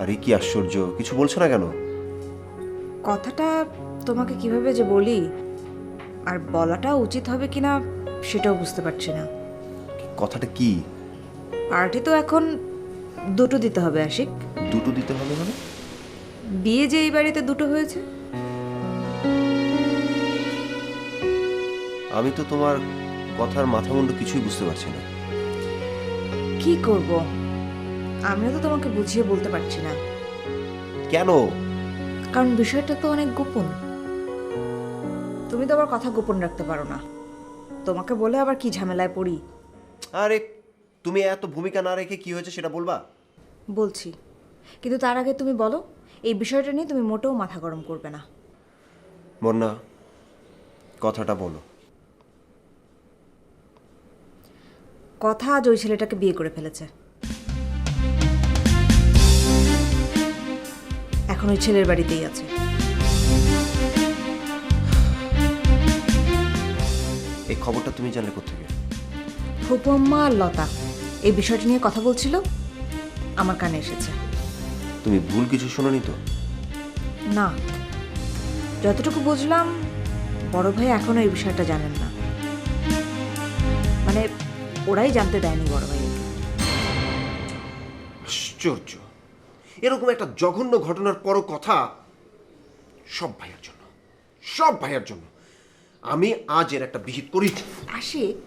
আরে কি আশ্চর্য, কিছু বলছো না কেন? কথাটা তোমাকে কিভাবে যে বলি আর বলাটা উচিত হবে কিনা সেটাও বুঝতে পারছি না। কথাটা কি? পার্টি তো এখন দুটো দিতে হবে আশিক। দুটো দিতে হবে মানে? বিয়ে যে এই বাড়িতে দুটো হয়েছে। আমি তো তোমার কথার মাথা মুন্ডু কিছুই বুঝতে পারছি না। কি করব, আমিও তো তোমাকে বুঝিয়ে বলতে পারছি না, কেন? কারণ বিষয়টা তো অনেক গোপন। তুমি তো আবার কথা গোপন রাখতে পারো না, তোমাকে বলে আবার কি ঝামেলায় পড়ি। আরে তুমি এত ভূমিকা না রেখে কি হয়েছে সেটা বলবা? বলছি, কিন্তু তার আগে তুমি বলো এই বিষয়টা নিয়ে তুমি মোটেও মাথা গরম করবে না। বন্যা, কথাটা বলো। কথা আজ ওই ছেলেটাকে বিয়ে করে ফেলেছে। এখন ওই ছেলের বাড়িতেই আছে। এই খবরটা তুমি জানলে কোত্থেকে? ফুপু আম্মা আর লতা এই বিষয়টা নিয়ে কথা বলছিল, আমার কানে এসেছে। তুমি ভুল কিছু শোনোনি তো? না, যতটুকু বুঝলাম বড় ভাই এখনো এই বিষয়টা জানেন না, মানে ওরাই জানতে দেয়নি বড় ভাইকে। আশ্চর্য, এরকম একটা জঘন্য ঘটনার পরও কথা। সব ভাইয়ার জন্য, সব ভাইয়ার জন্য। আমি আজ এর একটা বিহিত করি। আশিক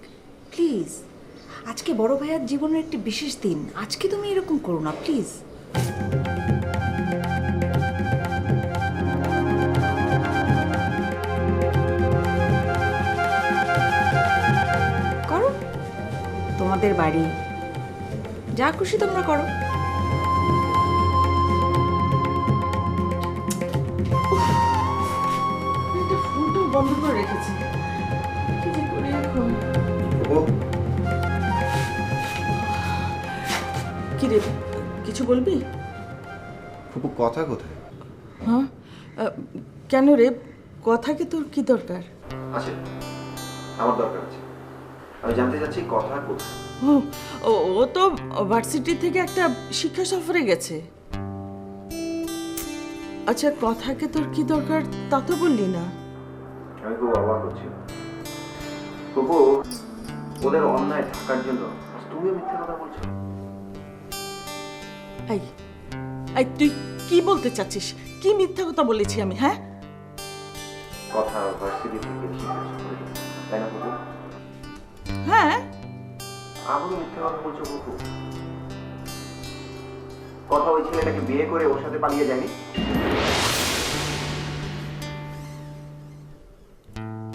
প্লিজ, আজকে বড় ভাইয়ার জীবনের একটি বিশেষ দিন, আজকে তুমি এরকম করো না প্লিজ। করো, তোমাদের বাড়ি, যা খুশি তোমরা করো। ফোনটা বন্ধ করে রেখেছি, কি যে করি এখন। কি রে, কিছু বলবি? ফুপু কথা কোথায়? হ্যাঁ, কেন রে, কথা কি তোর কি দরকার? আছে, আমার দরকার আছে। আমি জানতে চাচ্ছি কথা কোথায়। ও ও তো ভার্সিটি থেকে একটা শিক্ষা সফরে গেছে। আচ্ছা, কথাকে তোর কি দরকার তা তো বললি না। আমি খুব অবাক হচ্ছি ফুপু, ওদের অন্যায় ঢাকার জন্য তুমিও মিথ্যে কথা বলছো। এই এই তুই কি বলতে চাচ্ছিস? কি মিথ্যা কথা বলেছি আমি? হ্যাঁ, কথা ভার্সিটি থেকে শিক্ষা সফরে গেছে, তাই না ফুপু? হ্যাঁ, আবারও মিথ্যে কথা বলছো ফুপু। কথা ওই ছেলেটাকে বিয়ে করে ওর সাথে পালিয়ে যায়নি?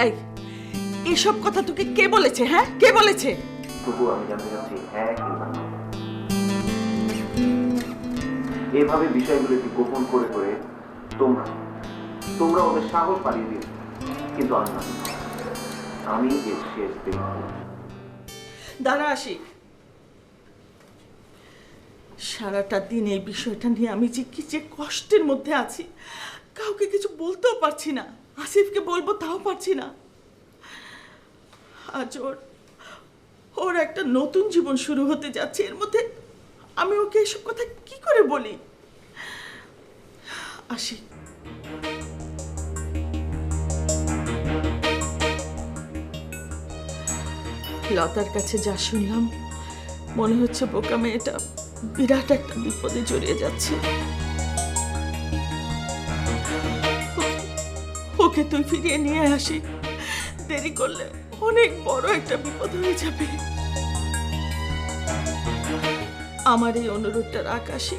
এই এসব কথা তোকে কে বলেছে? হ্যাঁ, কে বলেছে? ফুপু আমি জানতে চাচ্ছি হ্যাঁ কি না। এভাবে বিষয়গুলোকে গোপন করে করে তোমরা তোমরা ওদের সাহস বাড়িয়ে দিয়েছো, কিন্তু আমি এর শেষ দেখব। দাঁড়া আসি, সারাটা দিন এই বিষয়টা নিয়ে আমি যে কি যে কষ্টের মধ্যে আছি, কাউকে কিছু বলতেও পারছি না, আসিফকে বলবো তাও পারছি না। আজ ওর একটা নতুন জীবন শুরু হতে যাচ্ছে, এর মধ্যে আমি ওকে এসব কথা কি করে বলি? আসি, লতার কাছে যা শুনলাম মনে হচ্ছে বোকা মেয়েটা বিরাট একটা বিপদে জড়িয়ে যাচ্ছে। ওকে তুই ফিরিয়ে নিয়ে আসি, দেরি করলে অনেক বড় একটা বিপদ হয়ে যাবে। আমার এই অনুরোধটা রাখ আসি,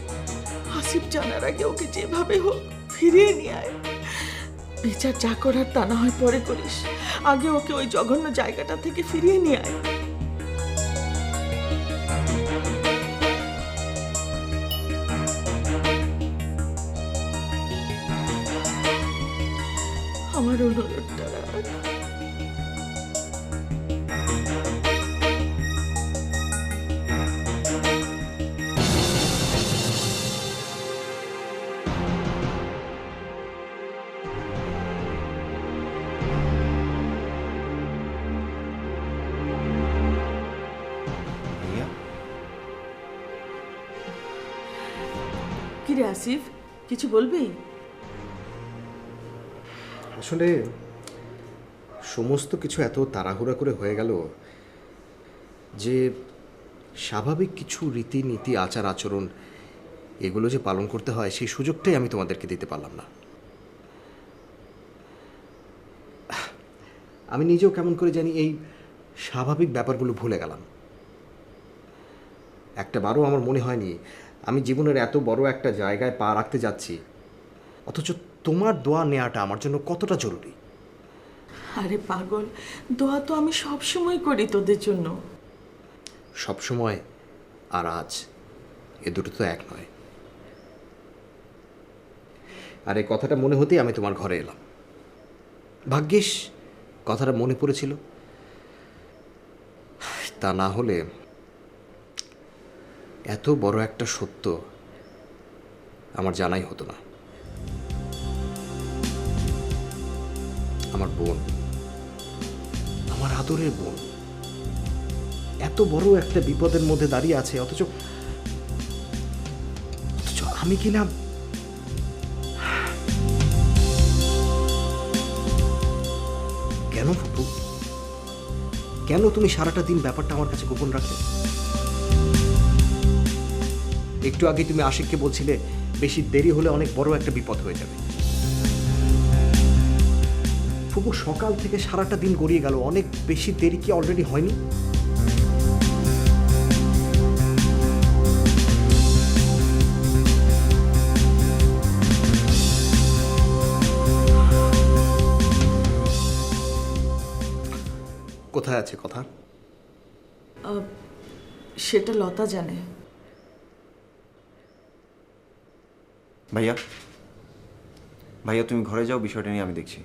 আসিফ জানার আগে ওকে যেভাবে হোক ফিরিয়ে নিয়ে আয়। বিচার যা করার তা না হয় পরে করিস, আগে ওকে ওই জঘন্য জায়গাটা থেকে ফিরিয়ে নিয়ে আয়। আমার অনুরোধটা রাখ। ভাইয়া, কি কিরে আসিফ, কিছু বলবি? আসলে সমস্ত কিছু এত তাড়াহুড়া করে হয়ে গেল যে স্বাভাবিক কিছু রীতিনীতি আচার আচরণ এগুলো যে পালন করতে হয় সেই সুযোগটাই আমি তোমাদেরকে দিতে পারলাম না। আমি নিজেও কেমন করে জানি এই স্বাভাবিক ব্যাপারগুলো ভুলে গেলাম। একটা বারও আমার মনে হয়নি আমি জীবনের এত বড় একটা জায়গায় পা রাখতে যাচ্ছি, অথচ তোমার দোয়া নেওয়াটা আমার জন্য কতটা জরুরি। আরে পাগল, দোয়া তো আমি সব সময় করি তোদের জন্য। সব সময় আর আজ এ দুটো তো এক নয়। আর এই কথাটা মনে হতেই আমি তোমার ঘরে এলাম। ভাগ্যিস কথাটা মনে পড়েছিল, তা না হলে এত বড় একটা সত্য আমার জানাই হতো না। আমার বোন, আমার আদরের বোন এত বড় একটা বিপদের মধ্যে দাঁড়িয়ে আছে, অথচ আমি কিনা কেন ফুপু, কেন তুমি সারাটা দিন ব্যাপারটা আমার কাছে গোপন রাখলে? একটু আগে তুমি আশিককে বলছিলে বেশি দেরি হলে অনেক বড় একটা বিপদ হয়ে যাবে। ফুপু, সকাল থেকে সারাটা দিন গড়িয়ে গেল, অনেক বেশি দেরি কি অলরেডি হয়নি? কোথায় আছে কথা? সেটা লতা জানে। ভাইয়া, ভাইয়া তুমি ঘরে যাও, বিষয়টা নিয়ে আমি দেখছি।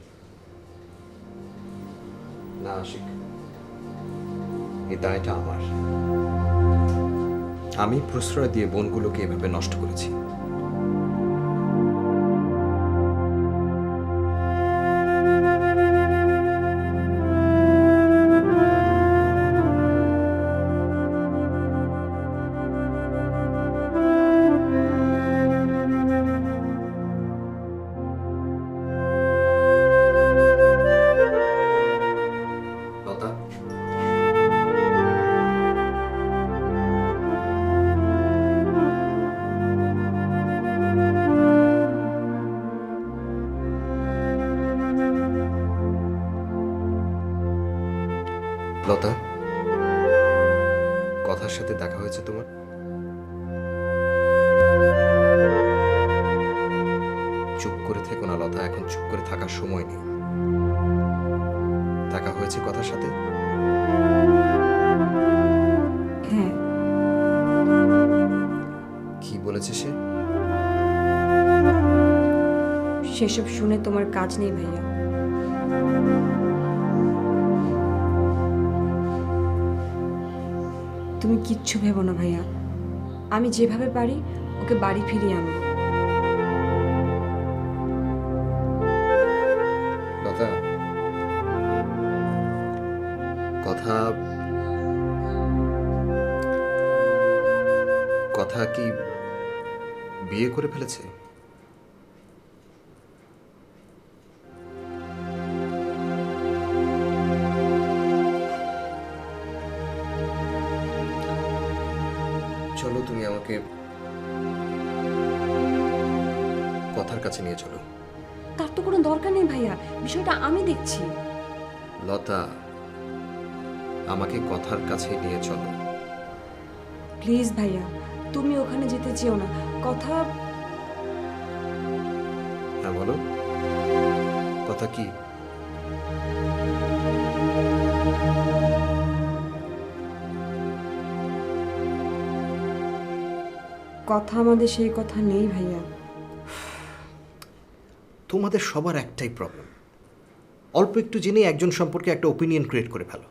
না আশিক, এই দায়টা আমার। আমি প্রশ্রয় দিয়ে বোনগুলোকে এভাবে নষ্ট করেছি। লতা, লতা, কথার সাথে দেখা হয়েছে তোমার? চুপ করে থেকো না লতা, এখন চুপ করে থাকার সময় নেই। দেখা হয়েছে কথার সাথে? হ্যাঁ, কি বলেছে সে? সেসব শুনে তোমার কাজ নেই ভাইয়া। তুমি কিচ্ছু ভেবো না ভাইয়া, আমি যেভাবে পারি ওকে বাড়ি ফিরিয়ে আনবো। লতা, কথা কথা কি বিয়ে করে ফেলেছে? চলো, তুমি আমাকে কথার কাছে নিয়ে চলো। তার তো কোনো দরকার নেই ভাইয়া, বিষয়টা আমি দেখছি। লতা, আমাকে কথার কাছে নিয়ে চলো। প্লিজ ভাইয়া, তুমি ওখানে যেতে চেও না। কথা হ্যাঁ বলো, কথা কি? কথা আমাদের সেই কথা নেই ভাইয়া। তোমাদের সবার একটাই প্রবলেম, অল্প একটু জেনে একজন সম্পর্কে একটা ওপিনিয়ন ক্রিয়েট করে ফেলো।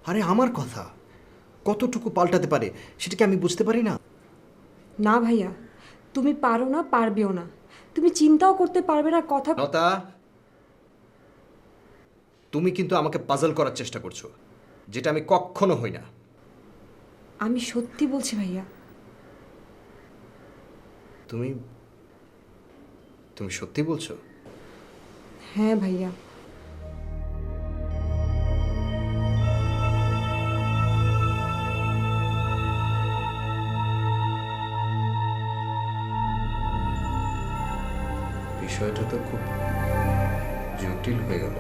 আরে আমার কথা কতটুকু পাল্টাতে পারে সেটা কি আমি বুঝতে পারি না? না ভাইয়া, তুমি পারো না, পারবেও না। তুমি চিন্তাও করতে পারবে না কথা। লতা, তুমি কিন্তু আমাকে পাজল করার চেষ্টা করছো, যেটা আমি কখনো হই না। আমি সত্যি বলছি ভাইয়া। তুমি তুমি সত্যি বলছো? হ্যাঁ ভাইয়া। বিষয়টা তো খুব জটিল হয়ে গেল।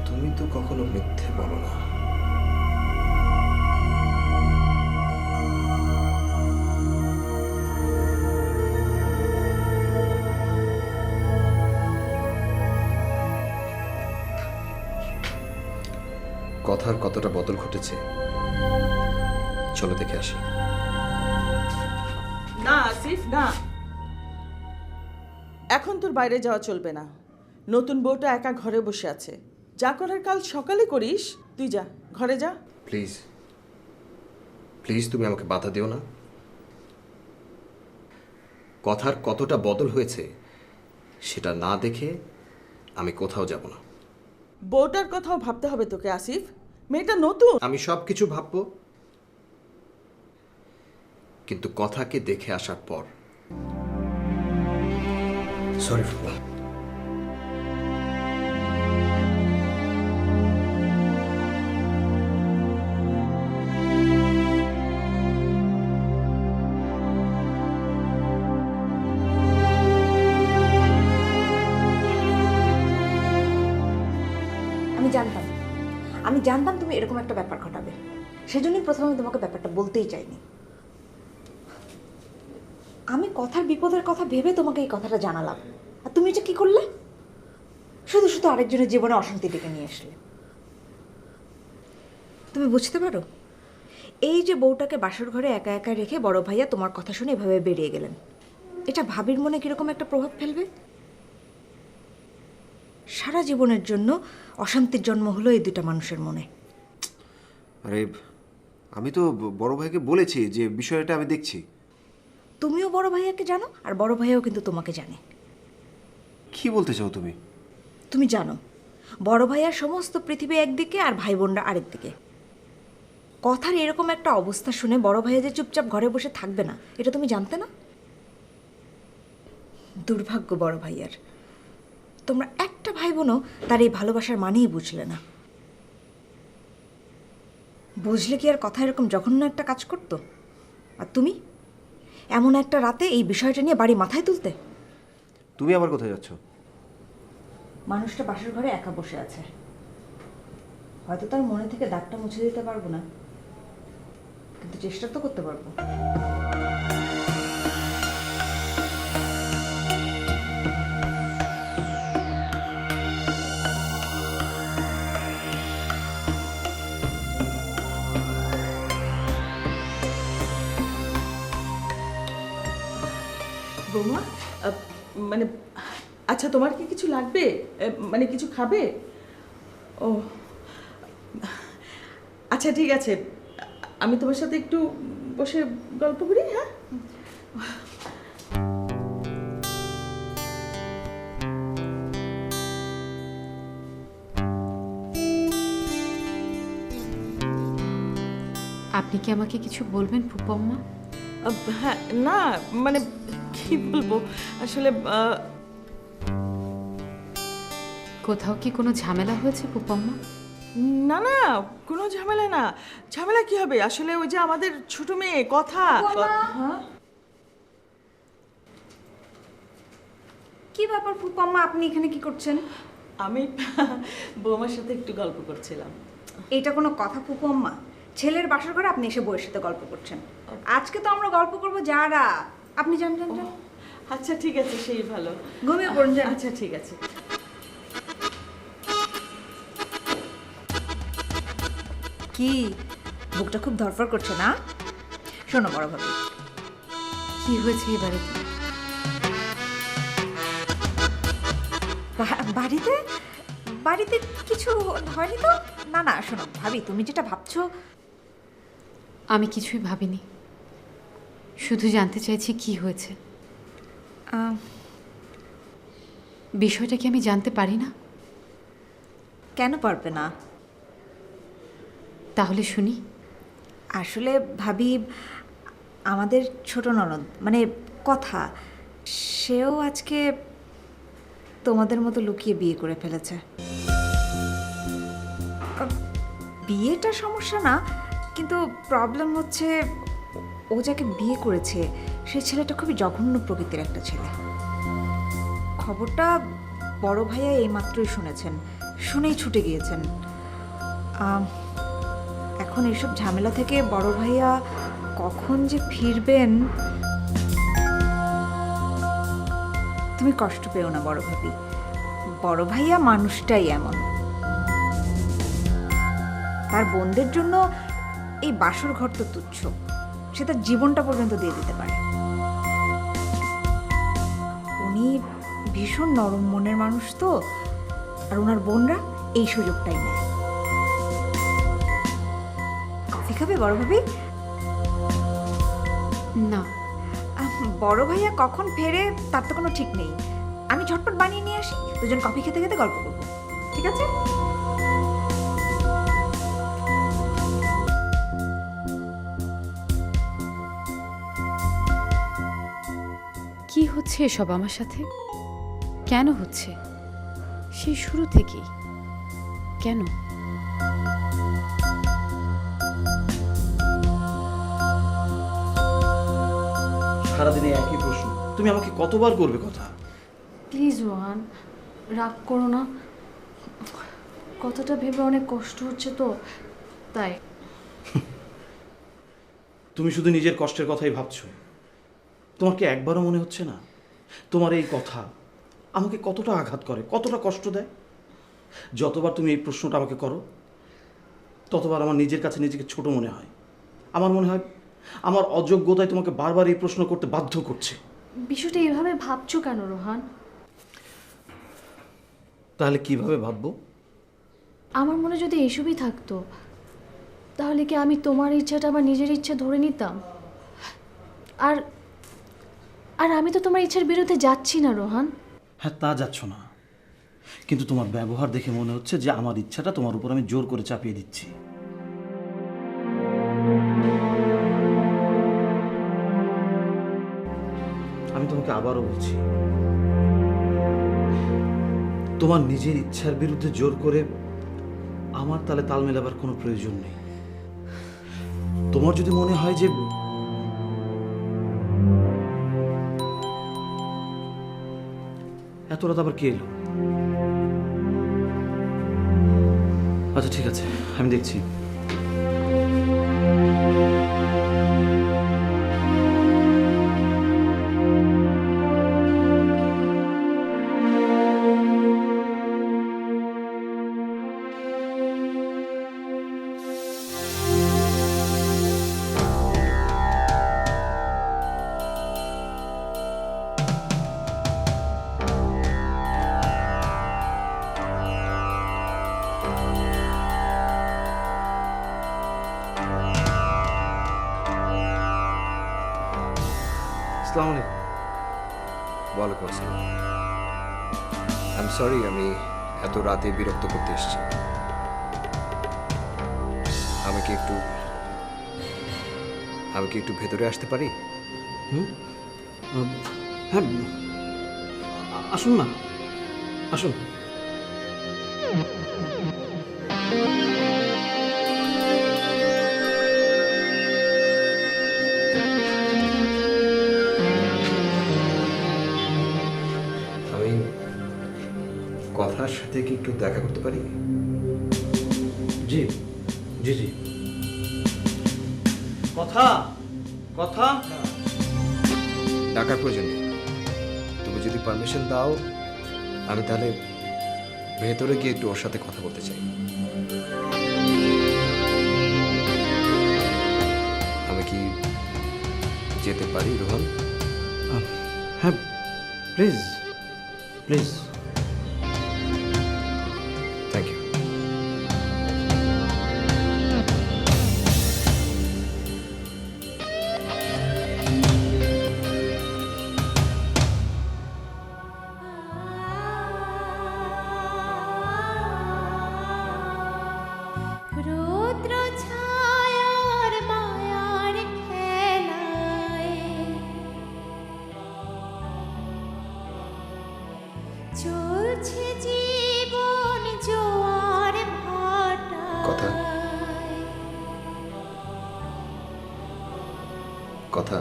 তুমি তো কখনো মিথ্যে বলো না। কথার কতটা বদল ঘটেছে চলো দেখে আসি। না আসিফ, না, এখন তোর বাইরে যাওয়া চলবে না। নতুন বউটা একা ঘরে বসে আছে, যা করার কাল সকালে করিস। তুই যা, ঘরে যা। প্লিজ প্লিজ তুমি আমাকে বাধা দিও না। কথার কতটা বদল হয়েছে সেটা না দেখে আমি কোথাও যাব না। বউটার কথাও ভাবতে হবে তোকে আসিফ, মেয়েটা নতুন। আমি সব কিছু ভাববো, কিন্তু কথাকে দেখে আসার পর। সরি ফুপা। আমি জানতাম তুমি এরকম একটা ব্যাপার ঘটাবে, সেজন্যই প্রথমে আমি তোমাকে ব্যাপারটা বলতেই চাইনি। আমি কথার বিপদের কথা ভেবে তোমাকে এই কথাটা জানালাম, আর তুমি এটা কি করলে? শুধু শুধু আরেকজনের জীবনে অশান্তি ডেকে নিয়ে আসলে। তুমি বুঝতে পারো, এই যে বউটাকে বাসর ঘরে একা একা রেখে বড় ভাইয়া তোমার কথা শুনে এভাবে বেরিয়ে গেলেন, এটা ভাবির মনে কিরকম একটা প্রভাব ফেলবে। সারা জীবনের জন্য অশান্তির জন্ম হলো এই দুটা মানুষের মনে। আরে আমি তো বড় ভাইকে বলেছি যে বিষয়টা আমি দেখছি। তুমিও বড় ভাইয়াকে জানো, আর বড় ভাইয়াও কিন্তু তোমাকে জানে। কি বলতে চাও তুমি? তুমি জানো বড় ভাইয়ার সমস্ত পৃথিবী একদিকে আর ভাই বোনরা আরেকদিকে। কথার এরকম একটা অবস্থা শুনে বড় ভাইয়া যে চুপচাপ ঘরে বসে থাকবে না, এটা তুমি জানতে না? দুর্ভাগ্য বড় ভাইয়ার, তোমরা একটা ভাই বোনও তার এই ভালোবাসার মানেই বুঝলে না। বুঝলে কি আর কথা এরকম জঘন্য একটা কাজ করতো? আর তুমি এমন একটা রাতে এই বিষয়টা নিয়ে বাড়ি মাথায় তুলতে? তুমি আবার কোথায় যাচ্ছ? মানুষটা বাসর ঘরে একা বসে আছে, হয়তো তার মনে থেকে দাগটা মুছে দিতে পারবো না, কিন্তু চেষ্টা তো করতে পারবো। বৌমা, মানে আচ্ছা, তোমার কি কিছু লাগবে? মানে কিছু খাবে? ও আচ্ছা, ঠিক আছে, আমি তোমার সাথে একটু বসে গল্প করি। হ্যাঁ, আপনি কি আমাকে কিছু বলবেন ফুপম্মা? হ্যাঁ, না মানে কি বলবো আসলে, কোথাও কি কোনো ঝামেলা হয়েছে ফুপম্মা? না না, কোনো ঝামেলা না। ঝামেলা কি হবে? আসলে ওই যে আমাদের ছোট মেয়ে কথা। হ্যাঁ, কি ব্যাপার ফুপম্মা, আপনি এখানে কি করছেন? আমি বৌমার সাথে একটু গল্প করছিলাম। এটা কোনো কথা ফুপম্মা? ছেলের বাসর ঘরে আপনি এসে বউয়ের সাথে গল্প করছেন। আজকে তো আমরা গল্প করবো যারা। আপনি যান যান যান। আচ্ছা ঠিক আছে, সেই ভালো। ঘুমিয়ে পড়ুন যান। আচ্ছা ঠিক আছে। কি বুকটা খুব ধরফর করছে না? শোনো বড় ভাবি, কি হয়েছে এবারে? বাড়িতে বাড়িতে কিছু হয়নি তো? না না, শোনো ভাবি, তুমি যেটা ভাবছো। আমি কিছুই ভাবিনি, শুধু জানতে চাইছি কি হয়েছে। বিষয়টা কি আমি জানতে পারি না? কেন পারবে না? তাহলে শুনি। আসলে ভাবি, আমাদের ছোট ননদ মানে কথা, সেও আজকে তোমাদের মতো লুকিয়ে বিয়ে করে ফেলেছে। বিয়েটা সমস্যা না, কিন্তু প্রবলেম হচ্ছে ও যাকে বিয়ে করেছে সেই ছেলেটা খুবই জঘন্য প্রকৃতির একটা ছেলে। খবরটা বড় ভাইয়া এইমাত্রই শুনেছেন, শুনেই ছুটে গিয়েছেন। এখন এইসব ঝামেলা থেকে বড় ভাইয়া কখন যে ফিরবেন, তুমি কষ্ট পেও না বড় ভাবি। বড় ভাইয়া মানুষটাই এমন, তার বোনদের জন্য এই বাসর ঘর তো তুচ্ছ, সে তার জীবনটা পর্যন্ত দিয়ে দিতে পারে। উনি ভীষণ নরম মনের মানুষ তো, আর ওনার বোনরা এই সুযোগটাই নেয়। কফি খাবে বড় ভাবি? না, বড় ভাইয়া কখন ফেরে তার তো কোনো ঠিক নেই। আমি ঝটপট বানিয়ে নিয়ে আসি, দুজন কফি খেতে খেতে গল্প করবো, ঠিক আছে? কি হচ্ছে এসব আমার সাথে? কেন হচ্ছে? সেই শুরু থেকেই কেন? সারাদিনে একই প্রশ্ন, তুমি আমাকে কতবার করবে কথা? প্লিজ রোহান, রাগ করো না। কথাটা ভেবে অনেক কষ্ট হচ্ছে তো, তাই। তুমি শুধু নিজের কষ্টের কথাই ভাবছো। তোমার কি একবারও মনে হচ্ছে না তোমার এই কথা আমাকে কতটা আঘাত করে, কতটা কষ্ট দেয়? যতবার তুমি এই প্রশ্নটা আমাকে করো, ততবার আমার নিজের কাছে নিজেকে ছোট মনে হয়। আমার মনে হয় আমার অযোগ্যতায় তোমাকে বারবার এই প্রশ্ন করতে বাধ্য করছে। বিষয়টা এভাবে ভাবছো কেন রোহান? তাহলে কিভাবে ভাববো? আমার মনে যদি এসবই থাকতো, তাহলে কি আমি তোমার ইচ্ছাটা আমার নিজের ইচ্ছা ধরে নিতাম? আর আর আমি তো তোমার ইচ্ছার বিরুদ্ধে যাচ্ছি না রোহান। হ্যাঁ, তা যাচ্ছ না, কিন্তু তোমার ব্যবহার দেখে মনে হচ্ছে যে আমার ইচ্ছাটা তোমার উপর আমি জোর করে চাপিয়ে দিচ্ছি। আমি তোমাকে আবারও বলছি, তোমার নিজের ইচ্ছার বিরুদ্ধে জোর করে আমার তালে তাল মেলাবার কোনো প্রয়োজন নেই। তোমার যদি মনে হয় যে এত রাত আবার কে এলো? আচ্ছা ঠিক আছে, আমি দেখছি। আসসালামু আলাইকুম। ওয়ালাইকুম আসসালাম। আই এম সরি, আমি এত রাতে বিরক্ত করতে এসেছি। আমি কি একটু ভেতরে আসতে পারি? হ্যাঁ, আসুন না, আসুন। আমি কথার সাথে কি একটু দেখা করতে পারি? জি জি জি। কথা কথা ডাকার প্রয়োজন নেই। তুমি যদি পারমিশন দাও, আমি তাহলে ভেতরে গিয়ে একটু ওর সাথে কথা বলতে চাই। আমি কি যেতে পারি রোহন? হ্যাঁ, প্লিজ প্লিজ। Thank you. রৌদ্র ছায়ার মায়ার খেলা কথা।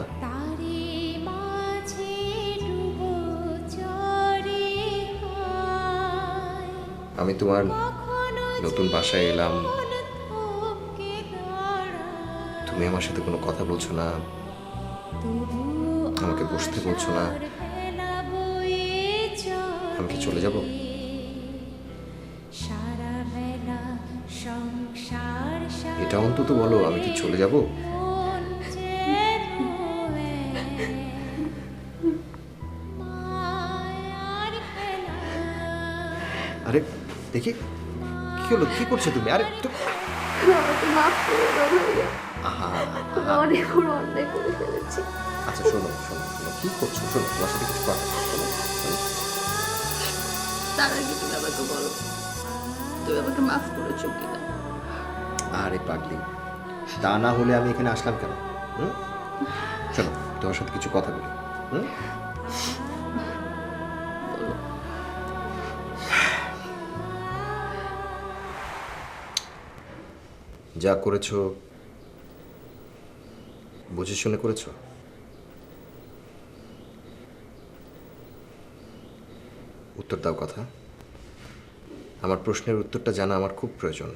আমি তোমার নতুন বাসায় এলাম, তুমি আমার সাথে কোনো কথা বলছো না, আমাকে বসতে বলছো না। আমি কি চলে যাব? এটা অন্তত বলো, আমি কি চলে যাব? আরে দেখি কি হলো, কি করছো তুমি? আরে আহা, অনেক বড় অন্যায় করে ফেলেছি। আচ্ছা শোনো শোনো শোনো, কি করছো? শোনো, তোমার সাথে কিছু কথা আছে, শোনো, শোনো। তার আগে তুমি আমাকে বলো, তুমি আমাকে মাফ করেছো কিনা? আরে পাগলি, তা না হলে আমি এখানে আসলাম কেন? হুম? শোনো, তোমার সাথে কিছু কথা বলি। হুম? যা করেছো বুঝে শুনে করেছো? উত্তর দাও কথা। আমার প্রশ্নের উত্তরটা জানা আমার খুব প্রয়োজন।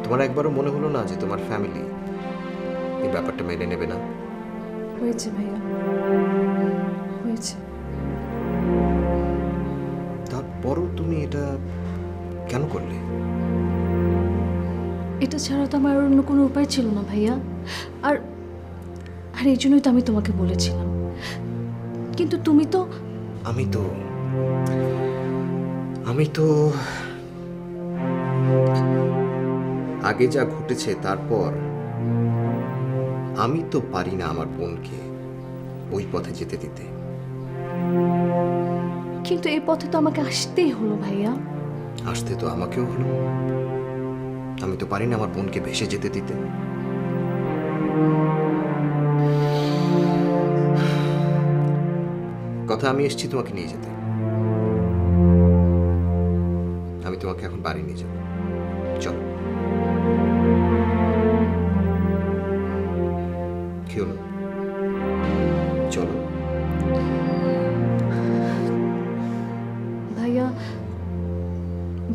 তোমার একবারও মনে হলো না যে তোমার ফ্যামিলি এই ব্যাপারটা মেনে নেবে না? হয়েছে ভাইয়া, হয়েছে। তারপরও তুমি এটা কেন করলে? এটা ছাড়া তো আমার অন্য কোনো উপায় ছিল না ভাইয়া। আর আর এই জন্যই তো আমি তোমাকে বলেছিলাম, কিন্তু তুমি তো আমি তো আগে যা ঘটেছে তারপর আমি তো পারি না আমার বোনকে ওই পথে যেতে দিতে। কিন্তু এই পথে তো আমাকে আসতেই হলো ভাইয়া। আসতে তো আমাকেও হলো, আমি তো পারি না আমার বোনকে ভেসে যেতে দিতে। কথা, আমি এসেছি তোমাকে নিয়ে যেতে। আমি তোমাকে এখন বাড়ি নিয়ে যাব, চলো। কি হলো, চলো। ভাইয়া,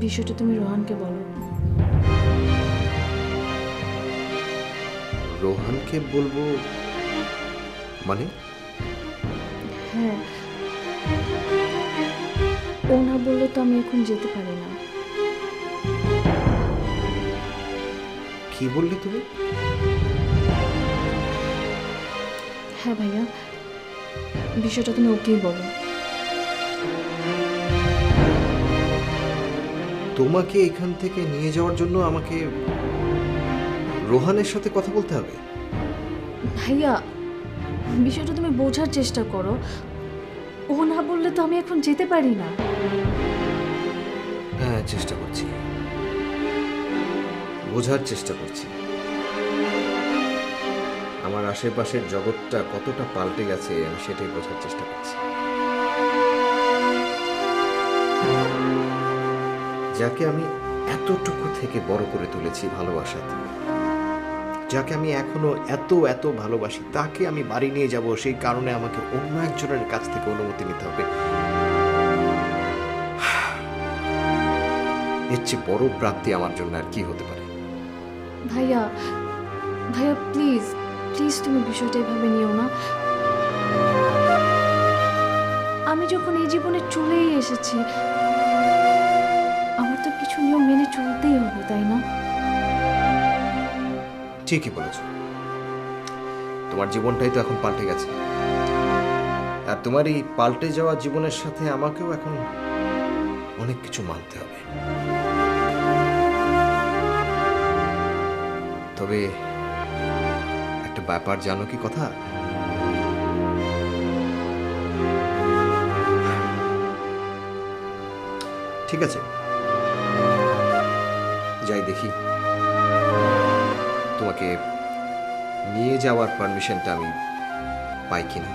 বিষয়টা তুমি রোহানকে বলো। রোহানকে বলবো মানে? হ্যাঁ, ও না বললে তো আমি এখন যেতে পারি না। কি বললে তুমি? হ্যাঁ ভাইয়া, বিষয়টা তুমি ওকেই বলো। তোমাকে এখান থেকে নিয়ে যাওয়ার জন্য আমাকে রোহানের সাথে কথা বলতে হবে? ভাইয়া, বিষয়টা তুমি বোঝার চেষ্টা করো। ও না বললে তো আমি এখন যেতে পারি না। হ্যাঁ, চেষ্টা করছি, বোঝার চেষ্টা করছি। আমার আশেপাশের জগৎটা কতটা পাল্টে গেছে আমি সেটাই বোঝার চেষ্টা করছি। যাকে আমি এতটুকু থেকে বড় করে তুলেছি ভালোবাসাতে, যাকে আমি এখনো এত এত ভালোবাসি, তাকে আমি বাড়ি নিয়ে যাব, সেই কারণে আমাকে অন্য একজনের কাছ থেকে অনুমতি নিতে হবে। এর চেয়ে বড় প্রাপ্তি আমার জন্য আর কি হতে পারে? ভাইয়া, ভাইয়া প্লিজ প্লিজ তুমি বিষয়টা এভাবে নিও না। আমি যখন এই জীবনে চলেই এসেছি, আমার তো কিছু নিয়ম মেনে চলতেই হবে, তাই না? ঠিকই বলেছ, তোমার জীবনটাই তো এখন পাল্টে গেছে, আর তোমার এই পাল্টে যাওয়া জীবনের সাথে আমাকেও এখন অনেক কিছু মানতে হবে। তবে একটা ব্যাপার জানো কি কথা? ঠিক আছে, যাই দেখি তোমাকে নিয়ে যাওয়ার পারমিশনটা আমি পাই কিনা।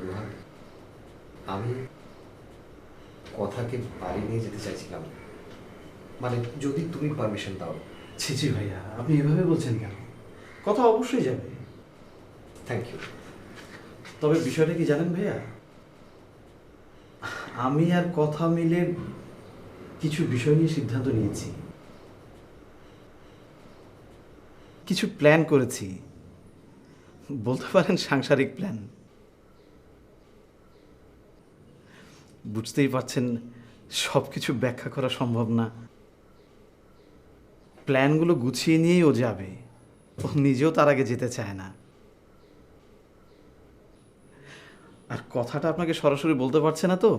রোহান, আমি কথাকে বাড়ি নিয়ে যেতে চাইছিলাম, মানে যদি তুমি পারমিশন দাও। ছি ছি ভাইয়া, আপনি এভাবে বলছেন কেন? কথা অবশ্যই যাবে। Thank you. তবে বিষয়টা কি জানেন ভাইয়া, আমি আর কথা মিলে কিছু বিষয় নিয়ে সিদ্ধান্ত নিয়েছি, কিছু প্ল্যান করেছি, বলতে পারেন সাংসারিক প্ল্যান। বুঝতেই পারছেন সব কিছু ব্যাখ্যা করা সম্ভব না। প্ল্যানগুলো গুছিয়ে নিয়েই ও যাবে, ও নিজেও তার আগে যেতে চায় না। আর কথাটা আপনাকে সরাসরি বলতে পারছে না তো,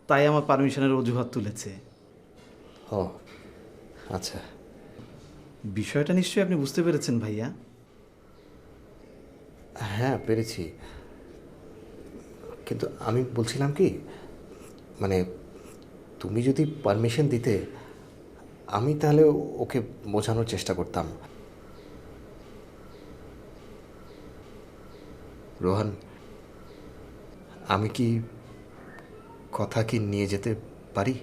তাই আমার পারমিশনের অজুহাত তুলেছে। ও আচ্ছা, বিষয়টা নিশ্চয়ই আপনি বুঝতে পেরেছেন ভাইয়া। হ্যাঁ পেরেছি, কিন্তু আমি বলছিলাম কি, মানে তুমি যদি পারমিশন দিতে আমি তাহলে ওকে বোঝানোর চেষ্টা করতাম। রোহান, আমি কি কথা কি নিয়ে যেতে পারি?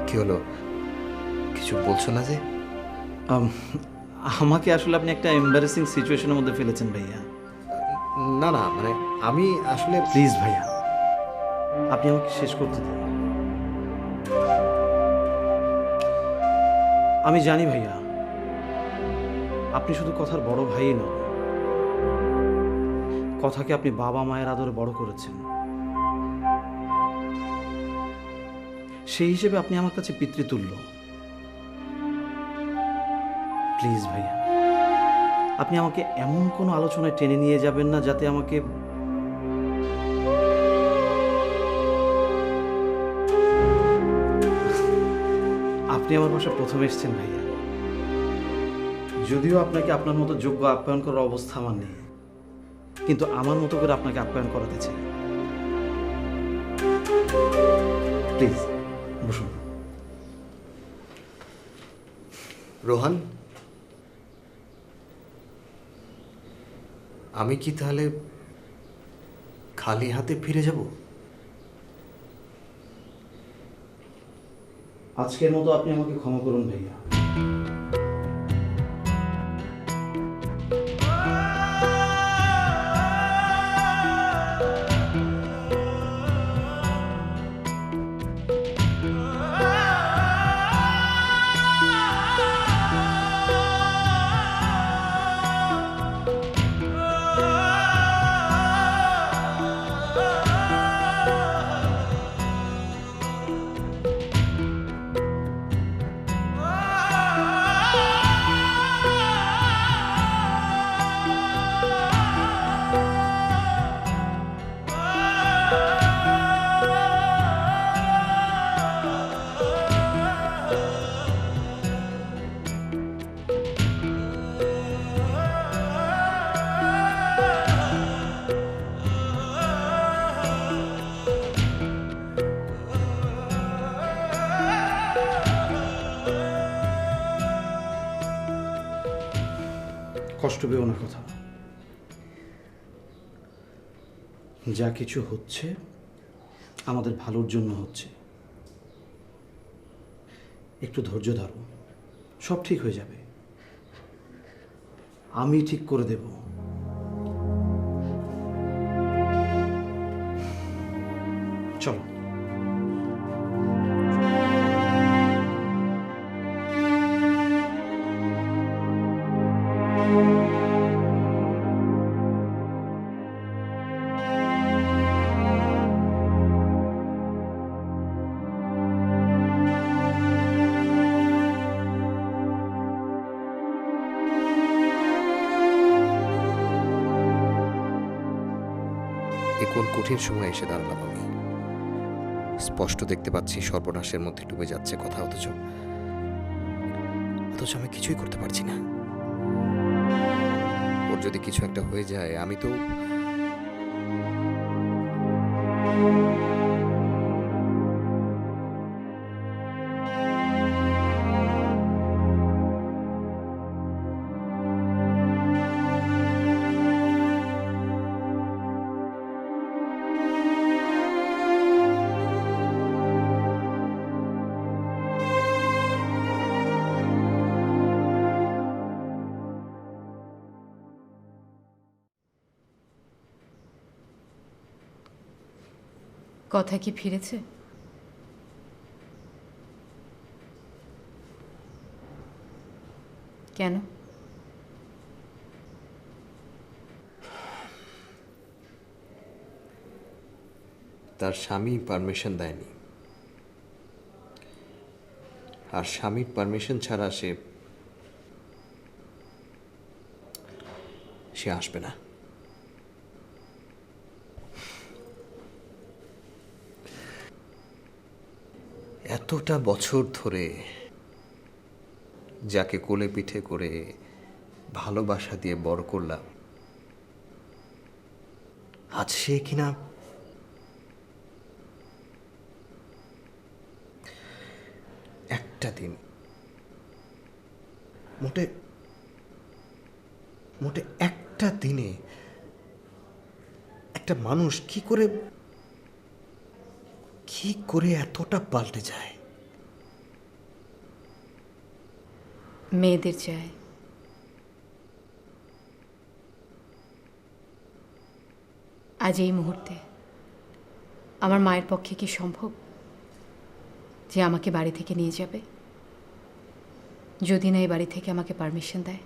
কি হলো, কিছু বলছো না যে? আমাকে আসলে আপনি একটা এম্বারেসিং সিচুয়েশনের মধ্যে ফেলেছেন ভাইয়া। না না, মানে আমি আসলে প্লিজ ভাইয়া, আপনি আমাকে শেষ করতে দিন। আমি জানি ভাইয়া, আপনি শুধু কথার বড় ভাই নন, কথাকে আপনি বাবা মায়ের আদরে বড় করেছেন। সেই হিসেবে আপনি আমার কাছে পিতৃতুল্য। প্লিজ ভাইয়া, আপনি আমাকে এমন কোনো আলোচনায় টেনে নিয়ে যাবেন না যাতে আমাকে আপনি আমার বাসায় প্রথম এসেছেন ভাইয়া, যদিও আপনাকে আপনার মতো যোগ্য আপ্যায়ন করার অবস্থা আমার নেই, কিন্তু আমার মতো করে আপনাকে আপ্যায়ন করাতে চাই। প্লিজ বসুন। রোহান, আমি কি তাহলে খালি হাতে ফিরে যাব? আজকের মতো আপনি আমাকে ক্ষমা করুন ভাইয়া। কষ্ট পেও না, কথা যা কিছু হচ্ছে আমাদের ভালোর জন্য হচ্ছে। একটু ধৈর্য ধরো, সব ঠিক হয়ে যাবে, আমি ঠিক করে দেব। চলো। এ কোন কঠিন সময় এসে দাঁড়ালাম আমি। স্পষ্ট দেখতে পাচ্ছি সর্বনাশের মধ্যে ডুবে যাচ্ছে কথা, অথচ আমি কিছুই করতে পারছি না। ওর যদি কিছু একটা হয়ে যায়, আমি তো কথা কি ফিরেছে? কেন? তার স্বামী পারমিশন দেয়নি, আর স্বামীর পারমিশন ছাড়া সে আসবে না। এতটা বছর ধরে যাকে কোলে পিঠে করে ভালোবাসা দিয়ে বড় করলাম, আজ সে কিনা একটা দিন, মোটে একটা দিনে একটা মানুষ কি করে এতটা পাল্টে যায়? মেয়েদের চায়। আজ এই মুহূর্তে আমার মায়ের পক্ষে কি সম্ভব যে আমাকে বাড়ি থেকে নিয়ে যাবে, যদি না এই বাড়ি থেকে আমাকে পারমিশন দেয়?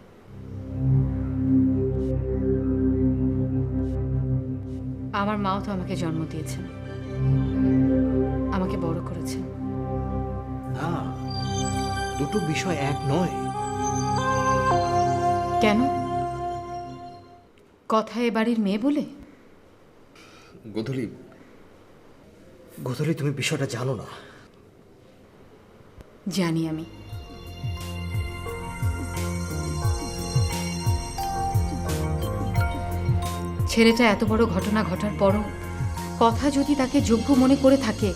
আমার মাও তো আমাকে জন্ম দিয়েছেন, আমাকে বড় করেছেন। না, দুটো বিষয় এক নয়। কেন? কথা এ বাড়ির মেয়ে বলে? গোধূলি, তুমি বিষয়টা জানো না। জানি আমি। ছেলেটা এত বড় ঘটনা ঘটার পরও কথা যদি তাকে যোগ্য মনে করে থাকে,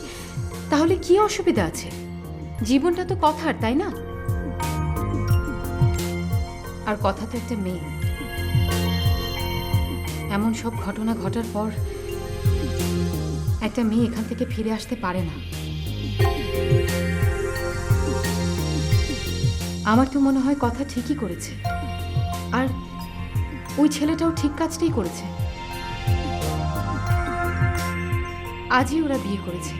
তাহলে কি অসুবিধা আছে? জীবনটা তো কথার, তাই না? আর কথা তো একটা মেয়ে। এমন সব ঘটনা ঘটার পর একটা মেয়ে এখান থেকে ফিরে আসতে পারে না। আমার তো মনে হয় কথা ঠিকই করেছে, আর ওই ছেলেটাও ঠিক কাজটাই করেছে। আজই ওরা বিয়ে করেছে,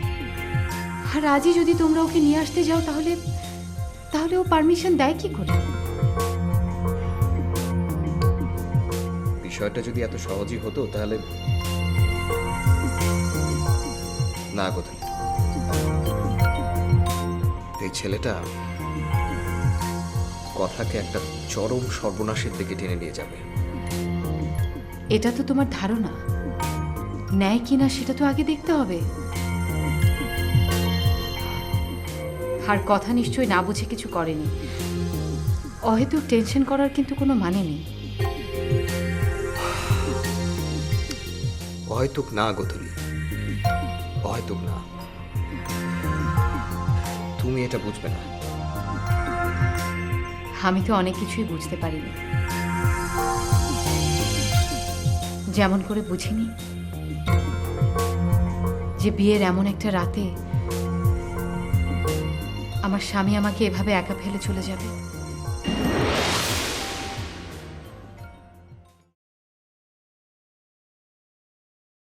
আর আজই যদি তোমরা ওকে নিয়ে আসতে যাও তাহলে ও পারমিশন দেয় কি করে? বিষয়টা যদি এত সহজই হতো তাহলে না। গোধূলি, এই ছেলেটা কথাকে একটা চরম সর্বনাশের দিকে টেনে নিয়ে যাবে। এটা তো তোমার ধারণা, ন্যায় কিনা সেটা তো আগে দেখতে হবে। আর কথা নিশ্চয়ই না বুঝে কিছু করেনি। অহেতুক টেনশন করার কিন্তু কোনো মানে নেই। অহেতুক না গোধূলি, অহেতুক না। তুমি এটা বুঝবে না। আমি তো অনেক কিছুই বুঝতে পারিনি। যেমন করে বুঝিনি যে বিয়ের এমন একটা রাতে আমার স্বামী আমাকে এভাবে একা ফেলে চলে যাবে।